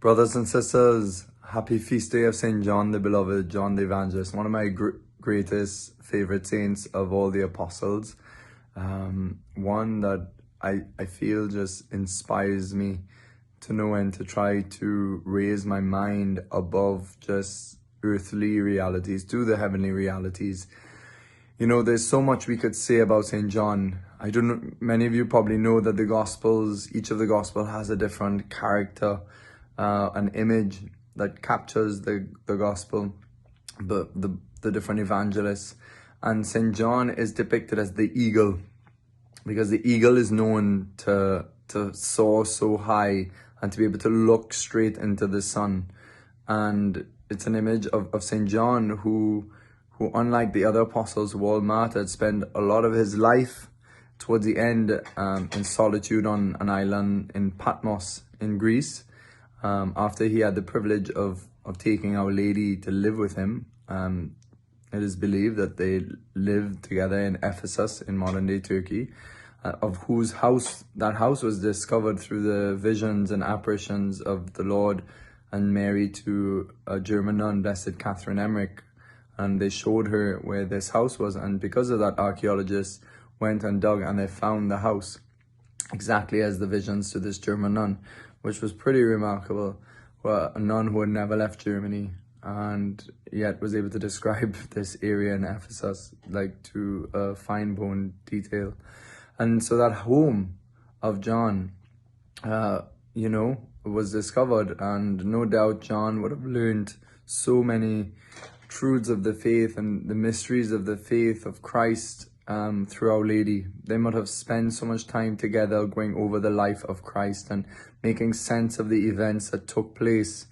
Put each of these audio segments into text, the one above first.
Brothers and sisters, happy feast day of St. John the Beloved, John the Evangelist, one of my greatest favorite saints of all the apostles. One that I feel just inspires me to know and to try to raise my mind above just earthly realities to the heavenly realities. You know, there's so much we could say about St. John. I don't know, many of you probably know that the Gospels, each of the Gospel has a different character, an image that captures the Gospel, the different evangelists. And St. John is depicted as the eagle, because the eagle is known to soar so high and to be able to look straight into the sun. And it's an image of St. John who unlike the other apostles who all martyred, spent a lot of his life towards the end in solitude on an island in Patmos in Greece, after he had the privilege of taking Our Lady to live with him. It is believed that they lived together in Ephesus in modern day Turkey, of whose house, that house was discovered through the visions and apparitions of the Lord and Mary to a German nun, Blessed Catherine Emmerich. And they showed her where this house was, and because of that, archaeologists went and dug and they found the house exactly as the visions to this German nun, which was pretty remarkable. Well, a nun who had never left Germany and yet was able to describe this area in Ephesus like to a fine-bone detail. And so that home of John, was discovered, and no doubt John would have learned so many truths of the faith and the mysteries of the faith of Christ through Our Lady. They might have spent so much time together going over the life of Christ and making sense of the events that took place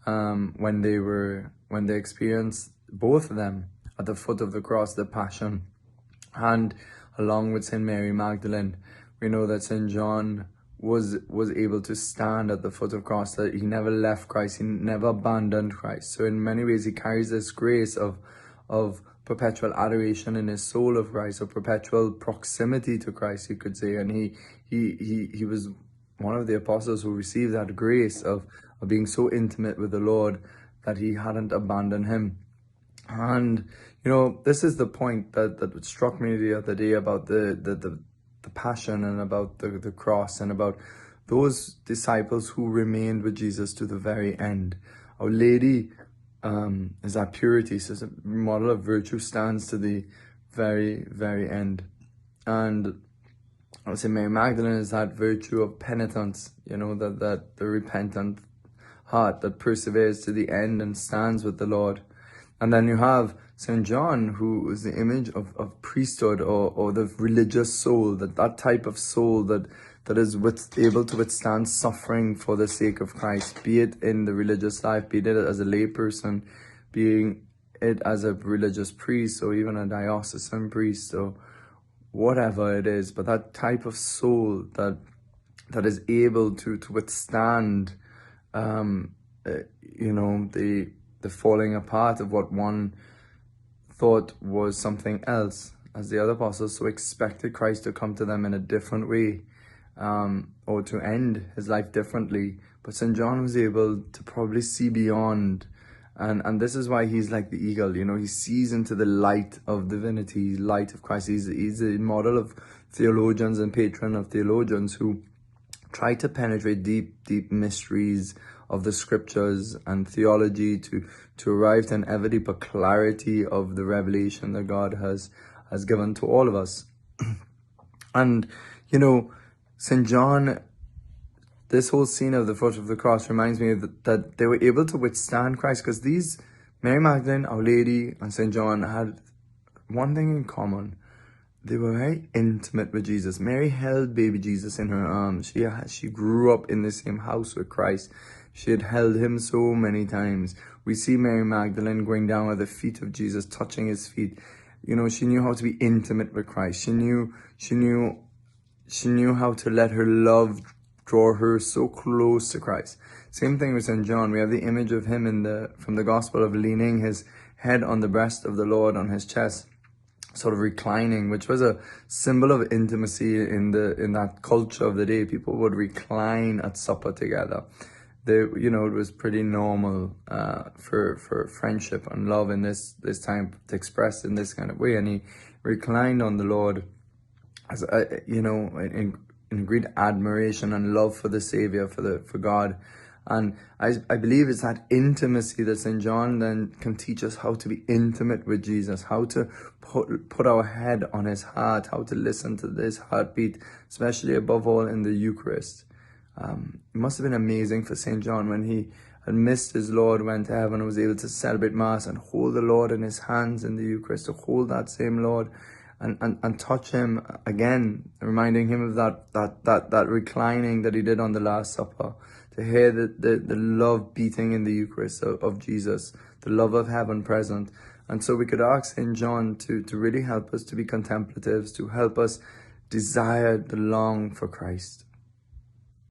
when they experienced, both of them, at the foot of the cross, the Passion. And along with St. Mary Magdalene, we know that St. John was able to stand at the foot of the cross, that he never left Christ, he never abandoned Christ. So in many ways he carries this grace of perpetual adoration in his soul of Christ, of perpetual proximity to Christ, you could say. And he was one of the apostles who received that grace of being so intimate with the Lord that he hadn't abandoned him. And this is the point that struck me the other day about the Passion and about the cross and about those disciples who remained with Jesus to the very end. Our Lady is that purity, so it's a model of virtue, stands to the very, very end. And I would say Mary Magdalene is that virtue of penitence, that the repentant heart that perseveres to the end and stands with the Lord. And then you have St. John, who is the image of priesthood or the religious soul, that type of soul that is able to withstand suffering for the sake of Christ, be it in the religious life, be it as a layperson, being it as a religious priest or even a diocesan priest or whatever it is. But that type of soul that is able to withstand, the falling apart of what one thought was something else, as the other apostles so expected Christ to come to them in a different way, or to end his life differently. But St. John was able to probably see beyond, and this is why he's like the eagle. He sees into the light of divinity, light of Christ. He's a model of theologians and patron of theologians who try to penetrate deep mysteries of the scriptures and theology to arrive to an ever deeper clarity of the revelation that God has given to all of us. And, St. John, this whole scene of the foot of the cross reminds me that they were able to withstand Christ, because these, Mary Magdalene, Our Lady, and St. John had one thing in common. They were very intimate with Jesus. Mary held baby Jesus in her arms. She grew up in the same house with Christ. She had held him so many times. We see Mary Magdalene going down at the feet of Jesus, touching his feet. She knew how to be intimate with Christ. She knew how to let her love draw her so close to Christ. Same thing with St. John. We have the image of him from the Gospel of leaning his head on the breast of the Lord, on his chest, sort of reclining, which was a symbol of intimacy in that culture of the day. People would recline at supper together. it was pretty normal for friendship and love in this time to express in this kind of way. And he reclined on the Lord as in great admiration and love for the Savior, for God. And I believe it's that intimacy that St. John then can teach us how to be intimate with Jesus, how to put our head on his heart, how to listen to this heartbeat, especially above all in the Eucharist. It must have been amazing for St. John when he had missed his Lord, went to heaven, and was able to celebrate Mass and hold the Lord in his hands in the Eucharist, to hold that same Lord and touch him again, reminding him of that reclining that he did on the Last Supper, to hear the love beating in the Eucharist of Jesus, the love of heaven present. And so we could ask St. John to really help us to be contemplatives, to help us desire the long for Christ.